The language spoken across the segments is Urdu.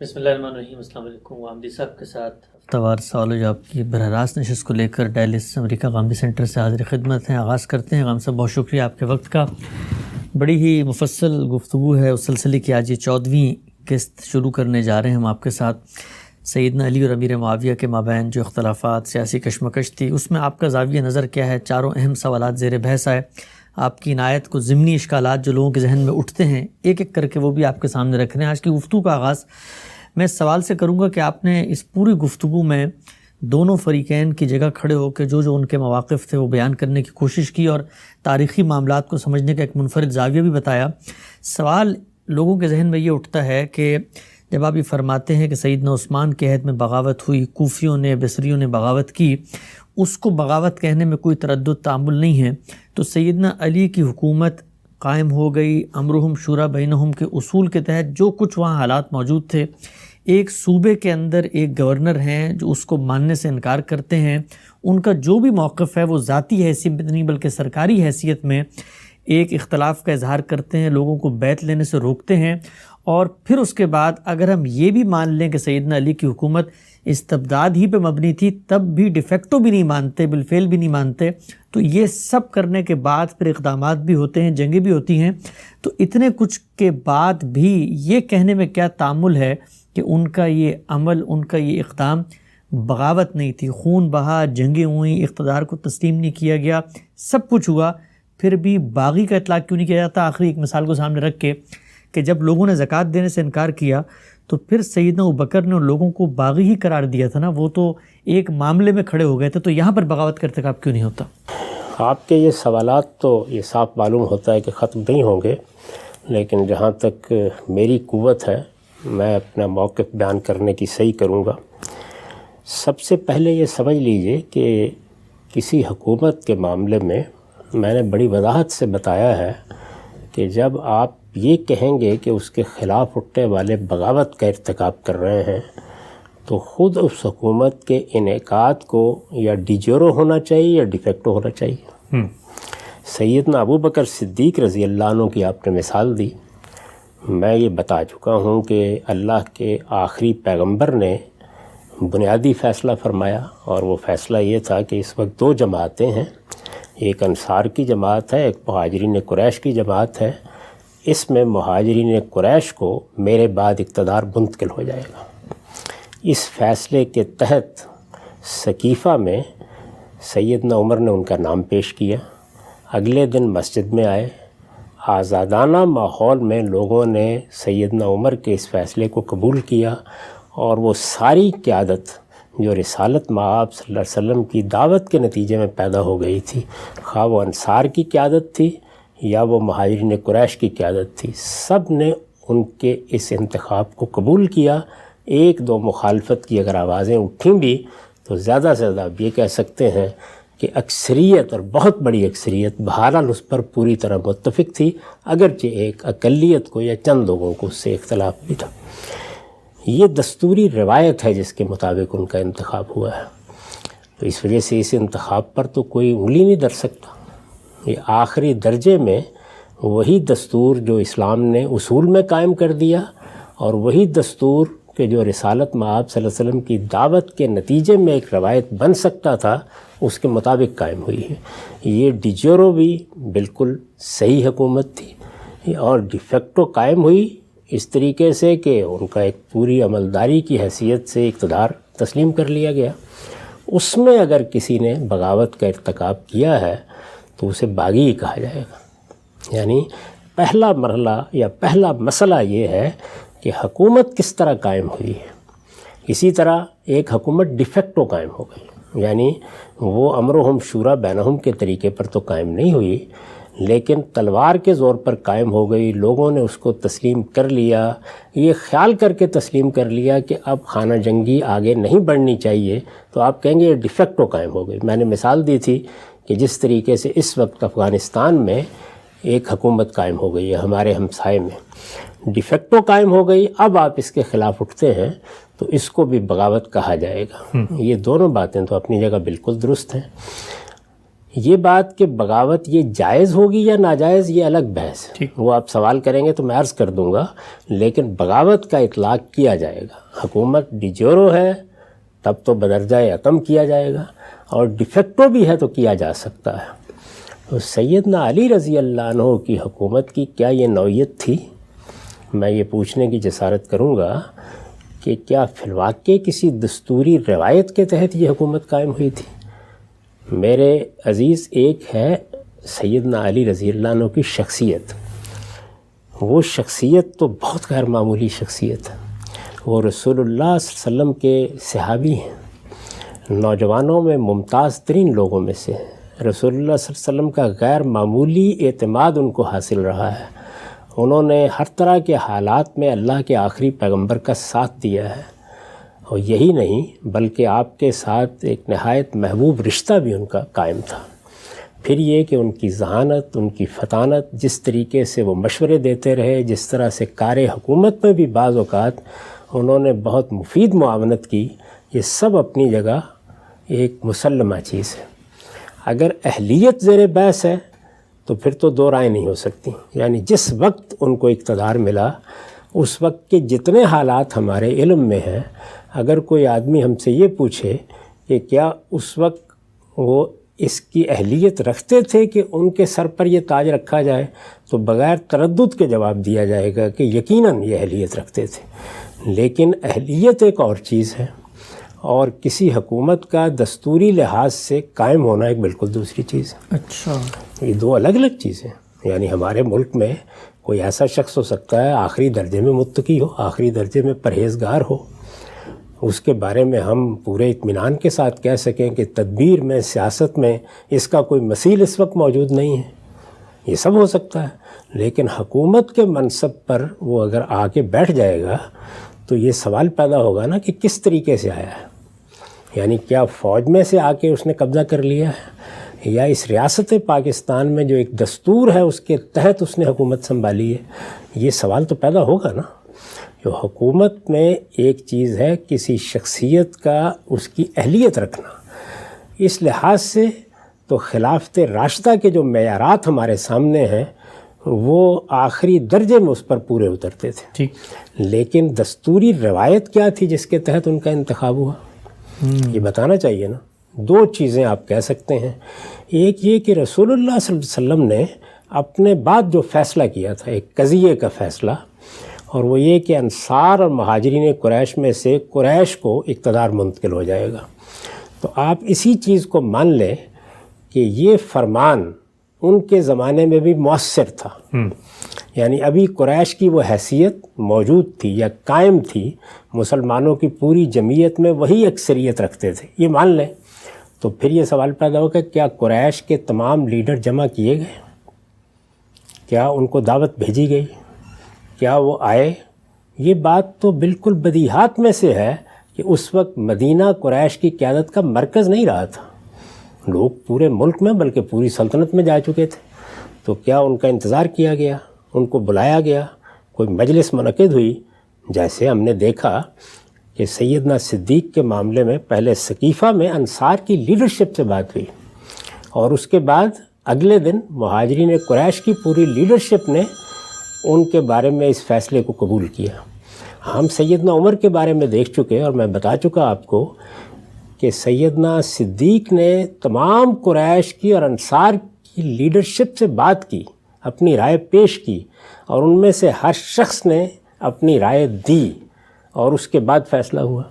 بسم اللہ الرحمن الرحیم۔ السلام علیکم۔ غامدی صاحب کے ساتھ ہفتہ وار سوال و جواب کی براہ راست نشست کو لے کر ڈیلس امریکہ غامدی سینٹر سے حاضر خدمت ہیں۔ آغاز کرتے ہیں۔ غام صاحب بہت شکریہ آپ کے وقت کا، بڑی ہی مفصل گفتگو ہے اس سلسلے کی۔ آج یہ 14ویں قسط شروع کرنے جا رہے ہیں ہم آپ کے ساتھ۔ سیدنا علی اور امیر معاویہ کے مابین جو اختلافات، سیاسی کشمکش تھی، اس میں آپ کا زاویہ نظر کیا ہے؟ چاروں اہم سوالات زیر بحث آئے۔ آپ کی عنایت کو ضمنی اشکالات جو لوگوں کے ذہن میں اٹھتے ہیں ایک ایک کر کے وہ بھی آپ کے سامنے رکھ رہے ہیں۔ آج کی گفتگو کا آغاز میں اس سوال سے کروں گا کہ آپ نے اس پوری گفتگو میں دونوں فریقین کی جگہ کھڑے ہو کے جو ان کے مواقف تھے وہ بیان کرنے کی کوشش کی اور تاریخی معاملات کو سمجھنے کا ایک منفرد زاویہ بھی بتایا۔ سوال لوگوں کے ذہن میں یہ اٹھتا ہے کہ جب آپ یہ فرماتے ہیں کہ سیدنا عثمان کے عہد میں بغاوت ہوئی، کوفیوں نے، بصریوں نے بغاوت کی، اس کو بغاوت کہنے میں کوئی تردد تعامل نہیں ہے، تو سیدنا علی کی حکومت قائم ہو گئی امرہم شورا بینہم کے اصول کے تحت۔ جو کچھ وہاں حالات موجود تھے، ایک صوبے کے اندر ایک گورنر ہیں جو اس کو ماننے سے انکار کرتے ہیں، ان کا جو بھی موقف ہے وہ ذاتی حیثیت میں نہیں بلکہ سرکاری حیثیت میں ایک اختلاف کا اظہار کرتے ہیں، لوگوں کو بیعت لینے سے روکتے ہیں، اور پھر اس کے بعد اگر ہم یہ بھی مان لیں کہ سیدنا علی کی حکومت استبداد ہی پہ مبنی تھی، تب بھی ڈیفیکٹو بھی نہیں مانتے، بالفعل بھی نہیں مانتے، تو یہ سب کرنے کے بعد پھر اقدامات بھی ہوتے ہیں، جنگیں بھی ہوتی ہیں، تو اتنے کچھ کے بعد بھی یہ کہنے میں کیا تعامل ہے کہ ان کا یہ عمل، ان کا یہ اقدام بغاوت نہیں تھی؟ خون بہا، جنگیں ہوئیں، اقتدار کو تسلیم نہیں کیا گیا، سب کچھ ہوا، پھر بھی باغی کا اطلاق کیوں نہیں کیا جاتا؟ آخری ایک مثال کو سامنے رکھ کے کہ جب لوگوں نے زکوٰۃ دینے سے انکار کیا تو پھر سیدنا ابوبکر نے ان لوگوں کو باغی ہی قرار دیا تھا نا، وہ تو ایک معاملے میں کھڑے ہو گئے تھے، تو یہاں پر بغاوت کا ارتکاب کیوں نہیں ہوتا؟ آپ کے یہ سوالات تو یہ صاف معلوم ہوتا ہے کہ ختم نہیں ہوں گے، لیکن جہاں تک میری قوت ہے میں اپنا موقف بیان کرنے کی صحیح کروں گا۔ سب سے پہلے یہ سمجھ لیجئے کہ کسی حکومت کے معاملے میں نے بڑی وضاحت سے بتایا ہے کہ جب آپ یہ کہیں گے کہ اس کے خلاف اٹھنے والے بغاوت کا ارتکاب کر رہے ہیں تو خود اس حکومت کے انعقاد کو یا ڈیجورو ہونا چاہیے یا ڈیفیکٹو ہونا چاہیے۔ سیدنا ابوبکر صدیق رضی اللہ عنہ کی آپ نے مثال دی۔ میں یہ بتا چکا ہوں کہ اللہ کے آخری پیغمبر نے بنیادی فیصلہ فرمایا، اور وہ فیصلہ یہ تھا کہ اس وقت دو جماعتیں ہیں، ایک انصار کی جماعت ہے، ایک مہاجرین قریش کی جماعت ہے۔ اس میں مہاجرین قریش کو میرے بعد اقتدار منتقل ہو جائے گا۔ اس فیصلے کے تحت سقیفہ میں سیدنا عمر نے ان کا نام پیش کیا، اگلے دن مسجد میں آئے، آزادانہ ماحول میں لوگوں نے سیدنا عمر کے اس فیصلے کو قبول کیا، اور وہ ساری قیادت جو رسالت مآب صلی اللہ علیہ وسلم کی دعوت کے نتیجے میں پیدا ہو گئی تھی، خواہ وہ انصار کی قیادت تھی یا وہ مہاجرین قریش کی قیادت تھی، سب نے ان کے اس انتخاب کو قبول کیا۔ ایک دو مخالفت کی اگر آوازیں اٹھیں بھی تو زیادہ سے زیادہ آپ یہ کہہ سکتے ہیں کہ اکثریت، اور بہت بڑی اکثریت، بہرحال اس پر پوری طرح متفق تھی، اگرچہ ایک اقلیت کو یا چند لوگوں کو اس سے اختلاف بھی تھا۔ یہ دستوری روایت ہے جس کے مطابق ان کا انتخاب ہوا ہے، تو اس وجہ سے اس انتخاب پر تو کوئی انگلی نہیں دھر سکتا۔ یہ آخری درجے میں وہی دستور جو اسلام نے اصول میں قائم کر دیا، اور وہی دستور کہ جو رسالت مآب صلی اللہ علیہ وسلم کی دعوت کے نتیجے میں ایک روایت بن سکتا تھا، اس کے مطابق قائم ہوئی ہے۔ یہ ڈیجورو بھی بالکل صحیح حکومت تھی، اور ڈیفیکٹو قائم ہوئی اس طریقے سے کہ ان کا ایک پوری عملداری کی حیثیت سے اقتدار تسلیم کر لیا گیا۔ اس میں اگر کسی نے بغاوت کا ارتکاب کیا ہے تو اسے باغی ہی کہا جائے گا۔ یعنی پہلا مرحلہ یا پہلا مسئلہ یہ ہے کہ حکومت کس طرح قائم ہوئی ہے۔ اسی طرح ایک حکومت ڈیفیکٹو قائم ہو گئی، یعنی وہ امرہم شورا بینہم کے طریقے پر تو قائم نہیں ہوئی، لیکن تلوار کے زور پر قائم ہو گئی۔ لوگوں نے اس کو تسلیم کر لیا، یہ خیال کر کے تسلیم کر لیا کہ اب خانہ جنگی آگے نہیں بڑھنی چاہیے، تو آپ کہیں گے یہ ڈیفیکٹو قائم ہو گئی۔ میں نے مثال دی تھی کہ جس طریقے سے اس وقت افغانستان میں ایک حکومت قائم ہو گئی ہے ہمارے ہمسائے میں، ڈیفیکٹو قائم ہو گئی، اب آپ اس کے خلاف اٹھتے ہیں تو اس کو بھی بغاوت کہا جائے گا۔ یہ دونوں باتیں تو اپنی جگہ بالکل درست ہیں۔ یہ بات کہ بغاوت یہ جائز ہوگی یا ناجائز یہ الگ بحث ہے، وہ آپ سوال کریں گے تو میں عرض کر دوں گا، لیکن بغاوت کا اطلاق کیا جائے گا۔ حکومت ڈی جیورو ہے تب تو بدرجہ اقم کیا جائے گا، اور ڈیفیکٹو بھی ہے تو کیا جا سکتا ہے۔ تو سیدنا علی رضی اللہ عنہ کی حکومت کی کیا یہ نوعیت تھی؟ میں یہ پوچھنے کی جسارت کروں گا کہ کیا فی الواقع کسی دستوری روایت کے تحت یہ حکومت قائم ہوئی تھی؟ میرے عزیز، ایک ہے سیدنا علی رضی اللہ عنہ کی شخصیت، وہ شخصیت تو بہت غیر معمولی شخصیت ہے۔ وہ رسول اللہ صلی اللہ علیہ وسلم کے صحابی ہیں، نوجوانوں میں ممتاز ترین لوگوں میں سے ہیں۔ رسول اللہ صلی اللہ علیہ وسلم کا غیر معمولی اعتماد ان کو حاصل رہا ہے۔ انہوں نے ہر طرح کے حالات میں اللہ کے آخری پیغمبر کا ساتھ دیا ہے، اور یہی نہیں بلکہ آپ کے ساتھ ایک نہایت محبوب رشتہ بھی ان کا قائم تھا۔ پھر یہ کہ ان کی ذہانت، ان کی فطانت، جس طریقے سے وہ مشورے دیتے رہے، جس طرح سے کار حکومت میں بھی بعض اوقات انہوں نے بہت مفید معاونت کی، یہ سب اپنی جگہ ایک مسلمہ چیز ہے۔ اگر اہلیت زیر بحث ہے تو پھر تو دو رائے نہیں ہو سکتی، یعنی جس وقت ان کو اقتدار ملا اس وقت کے جتنے حالات ہمارے علم میں ہیں، اگر کوئی آدمی ہم سے یہ پوچھے کہ کیا اس وقت وہ اس کی اہلیت رکھتے تھے کہ ان کے سر پر یہ تاج رکھا جائے، تو بغیر تردد کے جواب دیا جائے گا کہ یقیناً یہ اہلیت رکھتے تھے۔ لیکن اہلیت ایک اور چیز ہے، اور کسی حکومت کا دستوری لحاظ سے قائم ہونا ایک بالکل دوسری چیز ہے۔ اچھا، یہ دو الگ الگ چیزیں، یعنی ہمارے ملک میں کوئی ایسا شخص ہو سکتا ہے آخری درجے میں متقی ہو، آخری درجے میں پرہیزگار ہو، اس کے بارے میں ہم پورے اطمینان کے ساتھ کہہ سکیں کہ تدبیر میں، سیاست میں اس کا کوئی مثیل اس وقت موجود نہیں ہے، یہ سب ہو سکتا ہے۔ لیکن حکومت کے منصب پر وہ اگر آ کے بیٹھ جائے گا تو یہ سوال پیدا ہوگا نا کہ کس طریقے سے آیا ہے، یعنی کیا فوج میں سے آ کے اس نے قبضہ کر لیا ہے، یا اس ریاست پاکستان میں جو ایک دستور ہے اس کے تحت اس نے حکومت سنبھالی ہے؟ یہ سوال تو پیدا ہوگا نا۔ جو حکومت میں ایک چیز ہے کسی شخصیت کا اس کی اہلیت رکھنا، اس لحاظ سے تو خلافت راشدہ کے جو معیارات ہمارے سامنے ہیں وہ آخری درجے میں اس پر پورے اترتے تھے، ٹھیک، لیکن دستوری روایت کیا تھی جس کے تحت ان کا انتخاب ہوا؟ یہ بتانا چاہیے نا۔ دو چیزیں آپ کہہ سکتے ہیں، ایک یہ کہ رسول اللہ صلی اللہ علیہ وسلم نے اپنے بعد جو فیصلہ کیا تھا، ایک قضیے کا فیصلہ، اور وہ یہ کہ انصار اور مہاجرین قریش میں سے قریش کو اقتدار منتقل ہو جائے گا۔ تو آپ اسی چیز کو مان لیں کہ یہ فرمان ان کے زمانے میں بھی مؤثر تھا، یعنی ابھی قریش کی وہ حیثیت موجود تھی یا قائم تھی، مسلمانوں کی پوری جمعیت میں وہی اکثریت رکھتے تھے، یہ مان لیں۔ تو پھر یہ سوال پیدا ہوگا کہ کیا قریش کے تمام لیڈر جمع کیے گئے؟ کیا ان کو دعوت بھیجی گئی؟ کیا وہ آئے؟ یہ بات تو بالکل بدیہات میں سے ہے کہ اس وقت مدینہ قریش کی قیادت کا مرکز نہیں رہا تھا، لوگ پورے ملک میں بلکہ پوری سلطنت میں جا چکے تھے۔ تو کیا ان کا انتظار کیا گیا؟ ان کو بلایا گیا؟ کوئی مجلس منعقد ہوئی؟ جیسے ہم نے دیکھا کہ سیدنا صدیق کے معاملے میں پہلے ثقیفہ میں انصار کی لیڈرشپ سے بات ہوئی، اور اس کے بعد اگلے دن مہاجرین قریش کی پوری لیڈرشپ نے ان کے بارے میں اس فیصلے کو قبول کیا۔ ہم سیدنا عمر کے بارے میں دیکھ چکے، اور میں بتا چکا آپ کو کہ سیدنا صدیق نے تمام قریش کی اور انصار کی لیڈرشپ سے بات کی، اپنی رائے پیش کی، اور ان میں سے ہر شخص نے اپنی رائے دی، اور اس کے بعد فیصلہ ہوا۔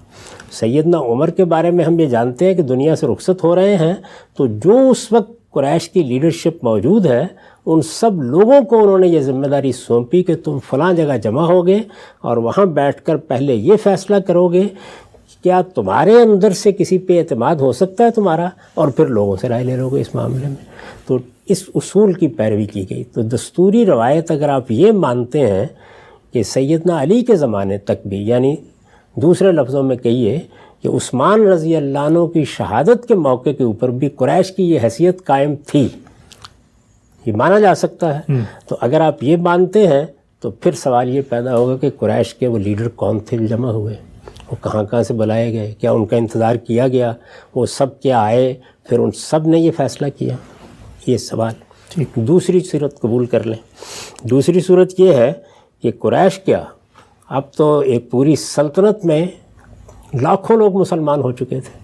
سیدنا عمر کے بارے میں ہم یہ جانتے ہیں کہ دنیا سے رخصت ہو رہے ہیں، تو جو اس وقت قریش کی لیڈرشپ موجود ہے ان سب لوگوں کو انہوں نے یہ ذمہ داری سونپی کہ تم فلاں جگہ جمع ہوگے اور وہاں بیٹھ کر پہلے یہ فیصلہ کرو گے کیا تمہارے اندر سے کسی پہ اعتماد ہو سکتا ہے تمہارا، اور پھر لوگوں سے رائے لے لو گے اس معاملے میں۔ تو اس اصول کی پیروی کی گئی۔ تو دستوری روایت اگر آپ یہ مانتے ہیں کہ سیدنا علی کے زمانے تک بھی، یعنی دوسرے لفظوں میں کہیے کہ عثمان رضی اللہ عنہ کی شہادت کے موقع کے اوپر بھی قریش کی یہ حیثیت قائم تھی، یہ مانا جا سکتا ہے۔ تو اگر آپ یہ مانتے ہیں تو پھر سوال یہ پیدا ہوگا کہ قریش کے وہ لیڈر کون تھے جو جمع ہوئے، وہ کہاں سے بلائے گئے، کیا ان کا انتظار کیا گیا، وہ سب کیا آئے، پھر ان سب نے یہ فیصلہ کیا؟ یہ سوال۔ دوسری صورت قبول کر لیں، دوسری صورت یہ ہے کہ قریش کیا، اب تو ایک پوری سلطنت میں لاکھوں لوگ مسلمان ہو چکے تھے،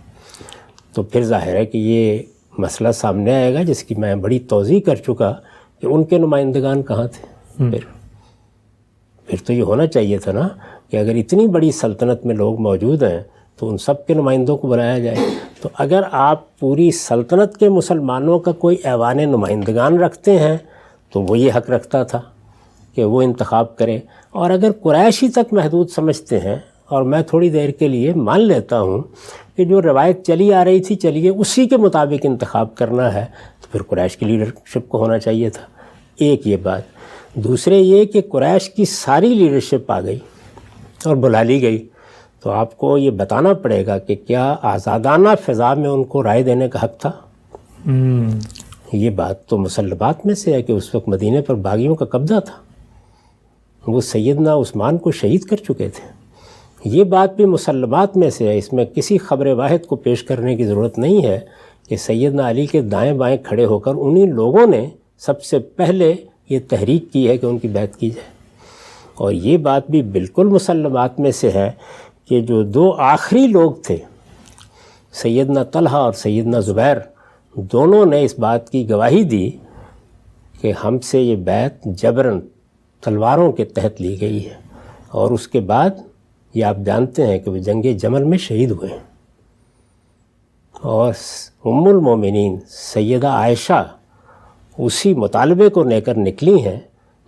تو پھر ظاہر ہے کہ یہ مسئلہ سامنے آئے گا جس کی میں بڑی توضیح کر چکا کہ ان کے نمائندگان کہاں تھے۔ پھر تو یہ ہونا چاہیے تھا نا کہ اگر اتنی بڑی سلطنت میں لوگ موجود ہیں تو ان سب کے نمائندوں کو بلایا جائے۔ تو اگر آپ پوری سلطنت کے مسلمانوں کا کوئی ایوان نمائندگان رکھتے ہیں تو وہ یہ حق رکھتا تھا کہ وہ انتخاب کرے، اور اگر قریشی تک محدود سمجھتے ہیں، اور میں تھوڑی دیر کے لیے مان لیتا ہوں کہ جو روایت چلی آ رہی تھی چلیے اسی کے مطابق انتخاب کرنا ہے، تو پھر قریش کی لیڈرشپ کو ہونا چاہیے تھا۔ ایک یہ بات، دوسرے یہ کہ قریش کی ساری لیڈرشپ آ گئی اور بلا لی گئی، تو آپ کو یہ بتانا پڑے گا کہ کیا آزادانہ فضا میں ان کو رائے دینے کا حق تھا؟ یہ بات تو مسلمات میں سے ہے کہ اس وقت مدینے پر باغیوں کا قبضہ تھا، وہ سیدنا عثمان کو شہید کر چکے تھے۔ یہ بات بھی مسلمات میں سے ہے، اس میں کسی خبر واحد کو پیش کرنے کی ضرورت نہیں ہے کہ سیدنا علی کے دائیں بائیں کھڑے ہو کر انہی لوگوں نے سب سے پہلے یہ تحریک کی ہے کہ ان کی بیعت کی جائے، اور یہ بات بھی بالکل مسلمات میں سے ہے کہ جو دو آخری لوگ تھے سیدنا طلحہ اور سیدنا زبیر، دونوں نے اس بات کی گواہی دی کہ ہم سے یہ بیعت جبراً تلواروں کے تحت لی گئی ہے، اور اس کے بعد یہ آپ جانتے ہیں کہ وہ جنگ جمل میں شہید ہوئے ہیں۔ اور ام المومنین سیدہ عائشہ اسی مطالبے کو لے کر نکلی ہیں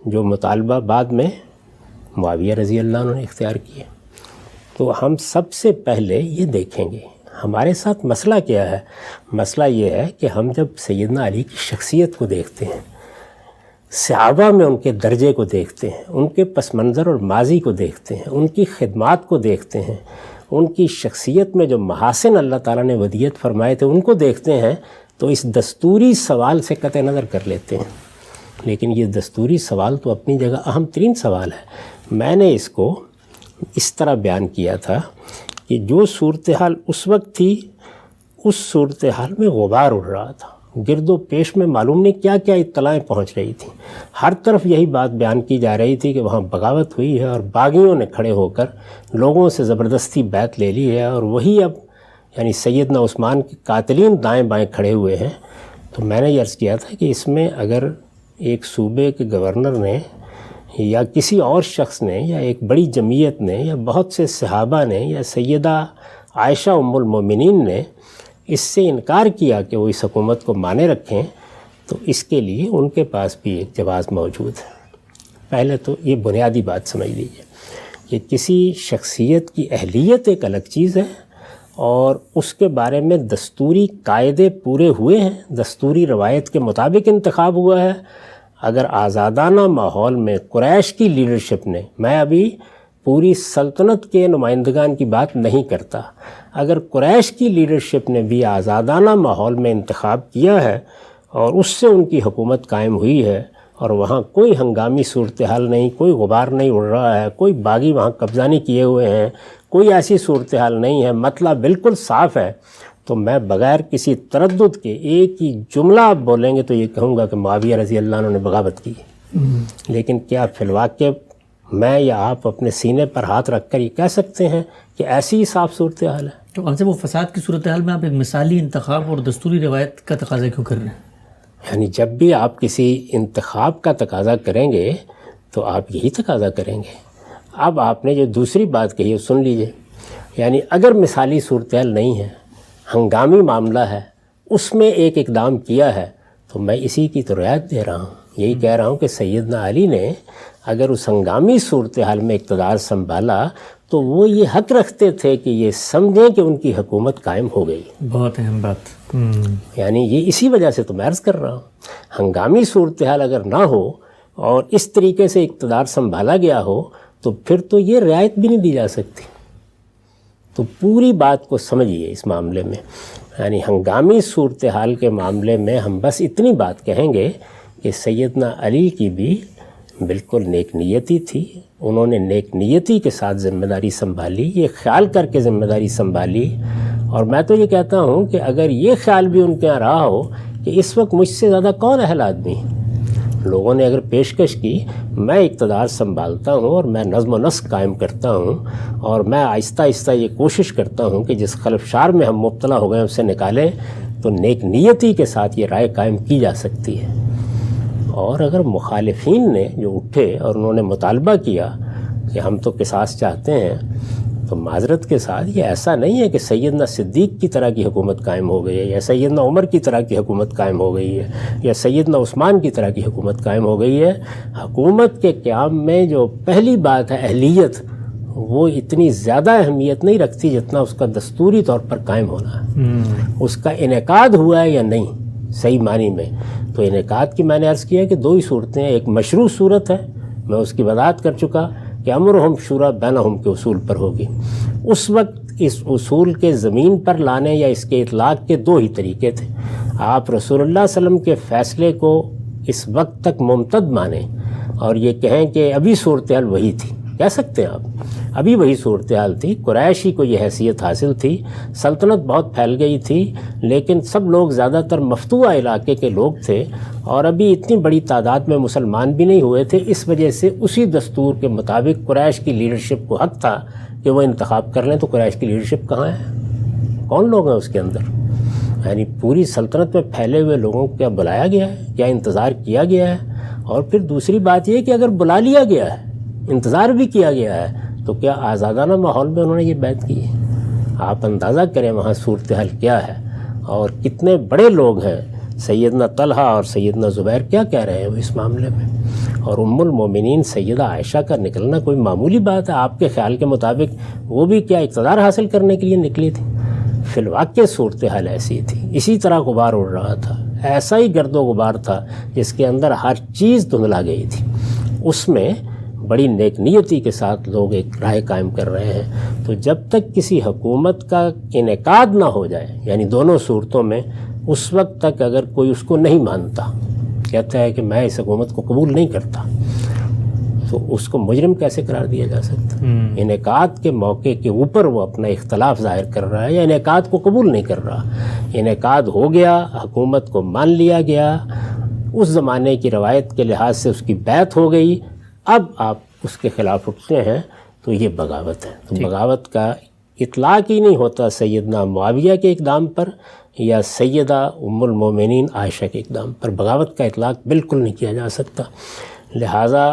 جو مطالبہ بعد میں معاویہ رضی اللہ عنہ نے اختیار کیے۔ تو ہم سب سے پہلے یہ دیکھیں گے ہمارے ساتھ مسئلہ کیا ہے۔ مسئلہ یہ ہے کہ ہم جب سیدنا علی کی شخصیت کو دیکھتے ہیں، صحابہ میں ان کے درجے کو دیکھتے ہیں، ان کے پس منظر اور ماضی کو دیکھتے ہیں، ان کی خدمات کو دیکھتے ہیں، ان کی شخصیت میں جو محاسن اللہ تعالیٰ نے ودیت فرمائے تھے ان کو دیکھتے ہیں، تو اس دستوری سوال سے قطع نظر کر لیتے ہیں۔ لیکن یہ دستوری سوال تو اپنی جگہ اہم ترین سوال ہے۔ میں نے اس کو اس طرح بیان کیا تھا کہ جو صورتحال اس وقت تھی اس صورتحال میں غبار اڑ رہا تھا، گرد و پیش میں معلوم نہیں کیا کیا اطلاعیں پہنچ رہی تھیں، ہر طرف یہی بات بیان کی جا رہی تھی کہ وہاں بغاوت ہوئی ہے اور باغیوں نے کھڑے ہو کر لوگوں سے زبردستی بیعت لے لی ہے، اور وہی اب یعنی سیدنا عثمان کے قاتلین دائیں بائیں کھڑے ہوئے ہیں۔ تو میں نے یہ عرض کیا تھا کہ اس میں اگر ایک صوبے کے گورنر نے یا کسی اور شخص نے یا ایک بڑی جمعیت نے یا بہت سے صحابہ نے یا سیدہ عائشہ ام المومنین نے اس سے انکار کیا کہ وہ اس حکومت کو مانے رکھیں، تو اس کے لیے ان کے پاس بھی ایک جواز موجود ہے۔ پہلے تو یہ بنیادی بات سمجھ لیجیے کہ کسی شخصیت کی اہلیت ایک الگ چیز ہے، اور اس کے بارے میں دستوری قاعدے پورے ہوئے ہیں، دستوری روایت کے مطابق انتخاب ہوا ہے۔ اگر آزادانہ ماحول میں قریش کی لیڈرشپ نے، میں ابھی پوری سلطنت کے نمائندگان کی بات نہیں کرتا، اگر قریش کی لیڈرشپ نے بھی آزادانہ ماحول میں انتخاب کیا ہے اور اس سے ان کی حکومت قائم ہوئی ہے، اور وہاں کوئی ہنگامی صورتحال نہیں، کوئی غبار نہیں اڑ رہا ہے، کوئی باغی وہاں قبضہ نہیں کیے ہوئے ہیں، کوئی ایسی صورتحال نہیں ہے، مطلب بالکل صاف ہے، تو میں بغیر کسی تردد کے ایک ہی جملہ آپ بولیں گے تو یہ کہوں گا کہ معاویہ رضی اللہ عنہ نے بغاوت کی۔ لیکن کیا فی الواقع میں یا آپ اپنے سینے پر ہاتھ رکھ کر یہ کہہ سکتے ہیں کہ ایسی ہی صاف صورتحال ہے؟ تو وہاں سے وہ فساد کی صورتحال میں آپ ایک مثالی انتخاب اور دستوری روایت کا تقاضا کیوں کر رہے ہیں؟ یعنی جب بھی آپ کسی انتخاب کا تقاضا کریں گے تو آپ یہی تقاضا کریں گے۔ اب آپ نے جو دوسری بات کہی ہے سن لیجئے، یعنی اگر مثالی صورتحال نہیں ہے، ہنگامی معاملہ ہے، اس میں ایک اقدام کیا ہے، تو میں اسی کی تو رعایت دے رہا ہوں، یہی کہہ رہا ہوں کہ سیدنا علی نے اگر اس ہنگامی صورتحال میں اقتدار سنبھالا تو وہ یہ حق رکھتے تھے کہ یہ سمجھیں کہ ان کی حکومت قائم ہو گئی۔ بہت اہم بات۔ یعنی یہ اسی وجہ سے تو میں عرض کر رہا ہوں، ہنگامی صورتحال اگر نہ ہو اور اس طریقے سے اقتدار سنبھالا گیا ہو تو پھر تو یہ رعایت بھی نہیں دی جا سکتی۔ تو پوری بات کو سمجھیے اس معاملے میں، یعنی ہنگامی صورتحال کے معاملے میں ہم بس اتنی بات کہیں گے کہ سیدنا علی کی بھی بالکل نیک نیتی تھی، انہوں نے نیک نیتی کے ساتھ ذمہ داری سنبھالی، یہ خیال کر کے ذمہ داری سنبھالی، اور میں تو یہ کہتا ہوں کہ اگر یہ خیال بھی ان کے یہاں رہا ہو کہ اس وقت مجھ سے زیادہ کون اہل آدمی ہے. لوگوں نے اگر پیشکش کی، میں اقتدار سنبھالتا ہوں اور میں نظم و نسق قائم کرتا ہوں اور میں آہستہ آہستہ یہ کوشش کرتا ہوں کہ جس خلفشار میں ہم مبتلا ہو گئے اسے نکالیں، تو نیک نیتی کے ساتھ یہ رائے قائم کی جا سکتی ہے. اور اگر مخالفین نے جو اٹھے اور انہوں نے مطالبہ کیا کہ ہم تو قصاص چاہتے ہیں، تو معذرت کے ساتھ یہ ایسا نہیں ہے کہ سیدنا صدیق کی طرح کی حکومت قائم ہو گئی ہے، یا سیدنا عمر کی طرح کی حکومت قائم ہو گئی ہے، یا سیدنا عثمان کی طرح کی حکومت قائم ہو گئی ہے. حکومت کے قیام میں جو پہلی بات ہے اہلیت، وہ اتنی زیادہ اہمیت نہیں رکھتی جتنا اس کا دستوری طور پر قائم ہونا ہے. اس کا انعقاد ہوا ہے یا نہیں صحیح معنی میں. تو انعقاد کی میں نے عرض کیا کہ دو ہی صورتیں ہیں. ایک مشروع صورت ہے، میں اس کی وضاحت کر چکا کہ امرہم شورا بینہم کے اصول پر ہوگی. اس وقت اس اصول کے زمین پر لانے یا اس کے اطلاق کے دو ہی طریقے تھے. آپ رسول اللہ صلی اللہ علیہ وسلم کے فیصلے کو اس وقت تک ممتد مانیں اور یہ کہیں کہ ابھی صورتحال وہی تھی، کہہ سکتے ہیں آپ، ابھی وہی صورتحال تھی. قریشی کو یہ حیثیت حاصل تھی، سلطنت بہت پھیل گئی تھی، لیکن سب لوگ زیادہ تر مفتوحہ علاقے کے لوگ تھے اور ابھی اتنی بڑی تعداد میں مسلمان بھی نہیں ہوئے تھے. اس وجہ سے اسی دستور کے مطابق قریش کی لیڈرشپ کو حق تھا کہ وہ انتخاب کر لیں. تو قریش کی لیڈرشپ کہاں ہے؟ کون لوگ ہیں اس کے اندر؟ یعنی پوری سلطنت میں پھیلے ہوئے لوگوں کو کیا بلایا گیا ہے؟ کیا انتظار کیا گیا ہے؟ اور پھر دوسری بات یہ کہ اگر بلا لیا گیا ہے، انتظار بھی کیا گیا ہے، تو کیا آزادانہ ماحول میں انہوں نے یہ بیعت کی ہے؟ آپ اندازہ کریں وہاں صورتحال کیا ہے اور کتنے بڑے لوگ ہیں. سیدنا طلحہ اور سیدنا زبیر کیا کہہ رہے ہیں وہ اس معاملے میں، اور ام المومنین سیدہ عائشہ کا نکلنا کوئی معمولی بات ہے؟ آپ کے خیال کے مطابق وہ بھی کیا اقتدار حاصل کرنے کے لیے نکلی تھی؟ فی الواقع صورتحال ایسی تھی، اسی طرح غبار اڑ رہا تھا، ایسا ہی گرد و غبار تھا جس کے اندر ہر چیز دھندلا گئی تھی. اس میں بڑی نیک نیتی کے ساتھ لوگ ایک رائے قائم کر رہے ہیں. تو جب تک کسی حکومت کا انعقاد نہ ہو جائے، یعنی دونوں صورتوں میں، اس وقت تک اگر کوئی اس کو نہیں مانتا، کہتا ہے کہ میں اس حکومت کو قبول نہیں کرتا، تو اس کو مجرم کیسے قرار دیا جا سکتا؟ انعقاد کے موقع کے اوپر وہ اپنا اختلاف ظاہر کر رہا ہے یا انعقاد کو قبول نہیں کر رہا. انعقاد ہو گیا، حکومت کو مان لیا گیا، اس زمانے کی روایت کے لحاظ سے اس کی بیعت ہو گئی، اب آپ اس کے خلاف اٹھتے ہیں تو یہ بغاوت ہے. تو بغاوت کا اطلاق ہی نہیں ہوتا سیدنا معاویہ کے اقدام پر یا سیدہ ام المومنین عائشہ کے اقدام پر. بغاوت کا اطلاق بالکل نہیں کیا جا سکتا. لہٰذا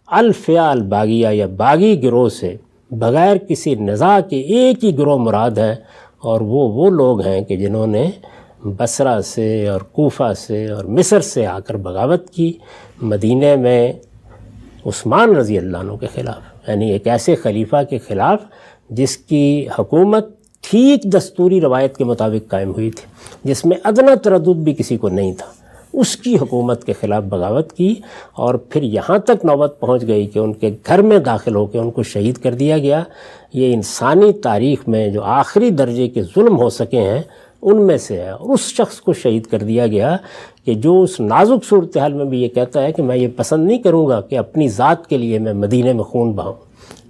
الفئہ الباغیہ یا باغی گروہ سے بغیر کسی نزاع کے ایک ہی گروہ مراد ہے، اور وہ لوگ ہیں کہ جنہوں نے بصرہ سے اور کوفہ سے اور مصر سے آ کر بغاوت کی مدینہ میں عثمان رضی اللہ عنہ کے خلاف، یعنی ایک ایسے خلیفہ کے خلاف جس کی حکومت ٹھیک دستوری روایت کے مطابق قائم ہوئی تھی، جس میں ادنیٰ تردد بھی کسی کو نہیں تھا. اس کی حکومت کے خلاف بغاوت کی، اور پھر یہاں تک نوبت پہنچ گئی کہ ان کے گھر میں داخل ہو کے ان کو شہید کر دیا گیا. یہ انسانی تاریخ میں جو آخری درجے کے ظلم ہو سکے ہیں ان میں سے ہے. اور اس شخص کو شہید کر دیا گیا کہ جو اس نازک صورتحال میں بھی یہ کہتا ہے کہ میں یہ پسند نہیں کروں گا کہ اپنی ذات کے لیے میں مدینے میں خون بہاؤں،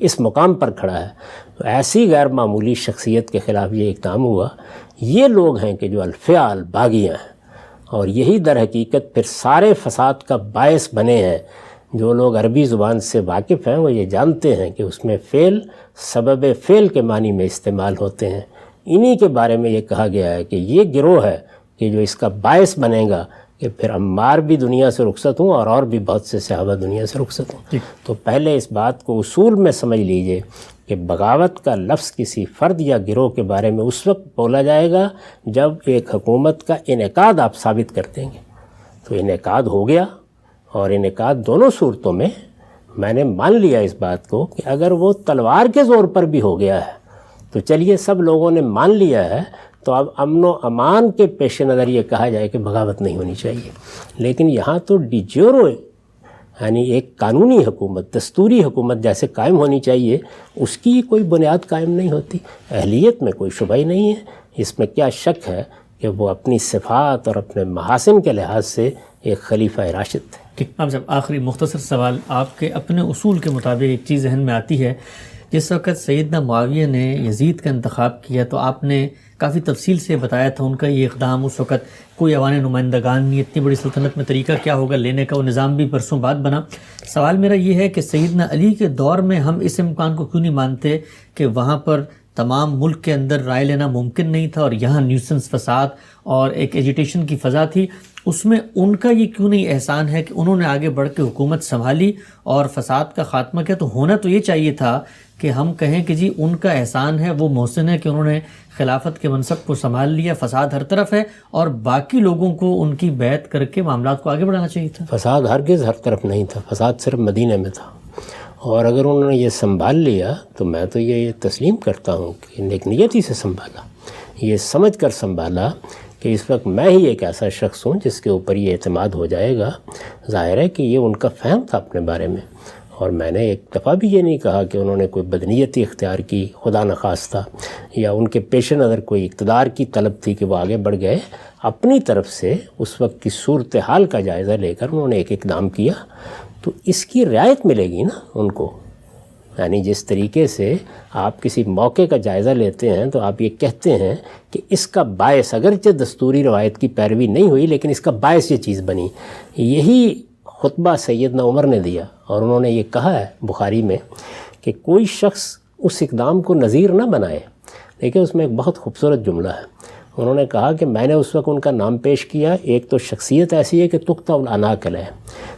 اس مقام پر کھڑا ہے. تو ایسی غیر معمولی شخصیت کے خلاف یہ اقدام ہوا. یہ لوگ ہیں کہ جو الفئہ الباغیہ ہیں، اور یہی در حقیقت پھر سارے فساد کا باعث بنے ہیں. جو لوگ عربی زبان سے واقف ہیں وہ یہ جانتے ہیں کہ اس میں فعل سبب فعل کے معنی میں استعمال ہوتے ہیں. انہی کے بارے میں یہ کہا گیا ہے کہ یہ گروہ ہے کہ جو اس کا باعث بنے گا کہ پھر عمار بھی دنیا سے رخصت ہوں اور بھی بہت سے صحابہ دنیا سے رخصت ہوں. تو پہلے اس بات کو اصول میں سمجھ لیجئے کہ بغاوت کا لفظ کسی فرد یا گروہ کے بارے میں اس وقت بولا جائے گا جب ایک حکومت کا انعقاد آپ ثابت کر دیں گے. تو انعقاد ہو گیا، اور انعقاد دونوں صورتوں میں نے مان لیا اس بات کو کہ اگر وہ تلوار کے زور پر بھی ہو گیا ہے تو چلیے سب لوگوں نے مان لیا ہے، تو اب امن و امان کے پیش نظر یہ کہا جائے کہ بغاوت نہیں ہونی چاہیے. لیکن یہاں تو ڈی جیورو یعنی ایک قانونی حکومت، دستوری حکومت جیسے قائم ہونی چاہیے، اس کی کوئی بنیاد قائم نہیں ہوتی. اہلیت میں کوئی شبہ ہی نہیں ہے. اس میں کیا شک ہے کہ وہ اپنی صفات اور اپنے محاسن کے لحاظ سے ایک خلیفہ راشد تھے. ٹھیک. اب جب آخری مختصر سوال، آپ کے اپنے اصول کے مطابق ایک چیز ذہن میں آتی ہے جس وقت سیدنا معاویہ نے یزید کا انتخاب کیا تو آپ نے کافی تفصیل سے بتایا تھا ان کا یہ اقدام، اس وقت کوئی عوام نمائندگان نہیں، اتنی بڑی سلطنت میں طریقہ کیا ہوگا لینے کا، وہ نظام بھی برسوں بعد بنا۔ سوال میرا یہ ہے کہ سیدنا علی کے دور میں ہم اس امکان کو کیوں نہیں مانتے کہ وہاں پر تمام ملک کے اندر رائے لینا ممکن نہیں تھا، اور یہاں نیوسنس، فساد اور ایک ایجیٹیشن کی فضا تھی، اس میں ان کا یہ کیوں نہیں احسان ہے کہ انہوں نے آگے بڑھ کے حکومت سنبھالی اور فساد کا خاتمہ کیا؟ تو ہونا تو یہ چاہیے تھا کہ ہم کہیں کہ جی ان کا احسان ہے، وہ محسن ہے کہ انہوں نے خلافت کے منصب کو سنبھال لیا، فساد ہر طرف ہے، اور باقی لوگوں کو ان کی بیعت کر کے معاملات کو آگے بڑھانا چاہیے تھا۔ فساد ہرگز ہر طرف نہیں تھا، فساد صرف مدینہ میں تھا، اور اگر انہوں نے یہ سنبھال لیا تو میں تو یہ تسلیم کرتا ہوں کہ نیک نیتی سے سنبھالا، یہ سمجھ کر سنبھالا کہ اس وقت میں ہی ایک ایسا شخص ہوں جس کے اوپر یہ اعتماد ہو جائے گا۔ ظاہر ہے کہ یہ ان کا فہم تھا اپنے بارے میں، اور میں نے ایک دفعہ بھی یہ نہیں کہا کہ انہوں نے کوئی بدنیتی اختیار کی، خدا نخواستہ، یا ان کے پیش نظر کوئی اقتدار کی طلب تھی کہ وہ آگے بڑھ گئے۔ اپنی طرف سے اس وقت کی صورتحال کا جائزہ لے کر انہوں نے ایک اقدام کیا، تو اس کی رعایت ملے گی نا ان کو۔ یعنی جس طریقے سے آپ کسی موقع کا جائزہ لیتے ہیں تو آپ یہ کہتے ہیں کہ اس کا باعث، اگرچہ دستوری روایت کی پیروی نہیں ہوئی لیکن اس کا باعث یہ چیز بنی، یہی خطبہ سیدنا عمر نے دیا، اور انہوں نے یہ کہا ہے بخاری میں کہ کوئی شخص اس اقدام کو نظیر نہ بنائے۔ لیکن اس میں ایک بہت خوبصورت جملہ ہے، انہوں نے کہا کہ میں نے اس وقت ان کا نام پیش کیا، ایک تو شخصیت ایسی ہے کہ تقطع العناق ہے،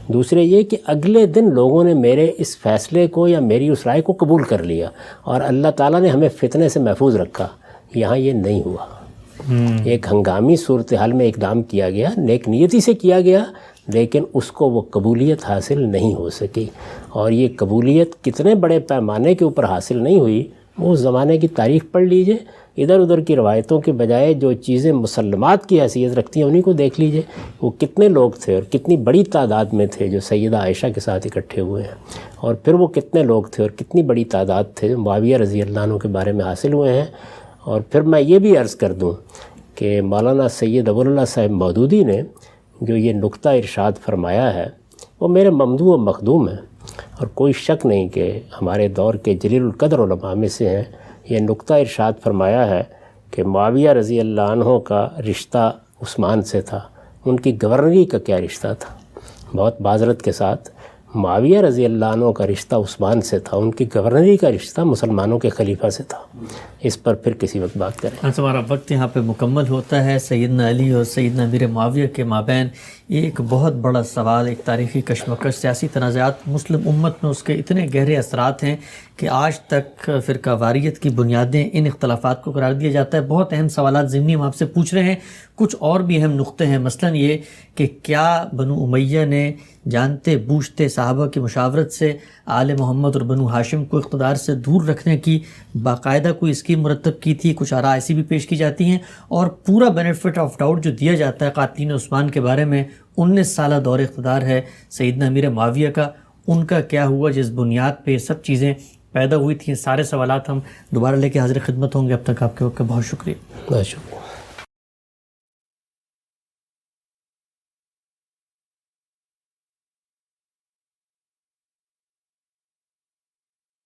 دوسرے یہ کہ اگلے دن لوگوں نے میرے اس فیصلے کو یا میری اس رائے کو قبول کر لیا، اور اللہ تعالیٰ نے ہمیں فتنے سے محفوظ رکھا۔ یہاں یہ نہیں ہوا، ایک ہنگامی صورتحال میں اقدام کیا گیا، نیک نیتی سے کیا گیا، لیکن اس کو وہ قبولیت حاصل نہیں ہو سکی، اور یہ قبولیت کتنے بڑے پیمانے کے اوپر حاصل نہیں ہوئی، وہ اس زمانے کی تاریخ پڑھ لیجئے، ادھر ادھر کی روایتوں کے بجائے جو چیزیں مسلمات کی حیثیت رکھتی ہیں انہیں کو دیکھ لیجئے، وہ کتنے لوگ تھے اور کتنی بڑی تعداد میں تھے جو سیدہ عائشہ کے ساتھ اکٹھے ہوئے ہیں، اور پھر وہ کتنے لوگ تھے اور کتنی بڑی تعداد تھے جو معاویہ رضی اللہ عنہ کے بارے میں حاصل ہوئے ہیں۔ اور پھر میں یہ بھی عرض کر دوں کہ مولانا سید ابواللہ صاحب مودودی نے جو یہ نقطہ ارشاد فرمایا ہے وہ میرے ممدوح و مخدوم ہے، اور کوئی شک نہیں کہ ہمارے دور کے جلیل القدر علماء میں سے ہیں۔ یہ نقطہ ارشاد فرمایا ہے کہ معاویہ رضی اللہ عنہ کا رشتہ عثمان سے تھا، ان کی گورنری کا کیا رشتہ تھا؟ بہت معذرت کے ساتھ معاویہ رضی اللہ عنہ کا رشتہ عثمان سے تھا، ان کی گورنری کا رشتہ مسلمانوں کے خلیفہ سے تھا۔ اس پر پھر کسی وقت بات کریں۔ ہمارا وقت یہاں پہ مکمل ہوتا ہے۔ سیدنا علی اور سیدنا امیر معاویہ کے مابین یہ ایک بہت بڑا سوال، ایک تاریخی کشمکش، سیاسی تنازعات، مسلم امت میں اس کے اتنے گہرے اثرات ہیں کہ آج تک فرقہ واریت کی بنیادیں ان اختلافات کو قرار دیا جاتا ہے۔ بہت اہم سوالات ضمنی ہم آپ سے پوچھ رہے ہیں، کچھ اور بھی اہم نقطے ہیں، مثلا یہ کہ کیا بنو امیہ نے جانتے بوجھتے صحابہ کی مشاورت سے آل محمد اور بنو ہاشم کو اقتدار سے دور رکھنے کی باقاعدہ کوئی اسکیم مرتب کی تھی؟ کچھ آراء ایسی بھی پیش کی جاتی ہیں، اور پورا بینیفٹ آف ڈاؤٹ جو دیا جاتا ہے قاتلین عثمان کے بارے میں، 19 سالہ دور اقتدار ہے سیدنا امیر معاویہ کا، ان کا کیا ہوا جس بنیاد پہ یہ سب چیزیں پیدا ہوئی تھیں؟ سارے سوالات ہم دوبارہ لے کے حاضر خدمت ہوں گے، اب تک آپ کے وقت کا بہت شکریہ۔ بہت شکریہ۔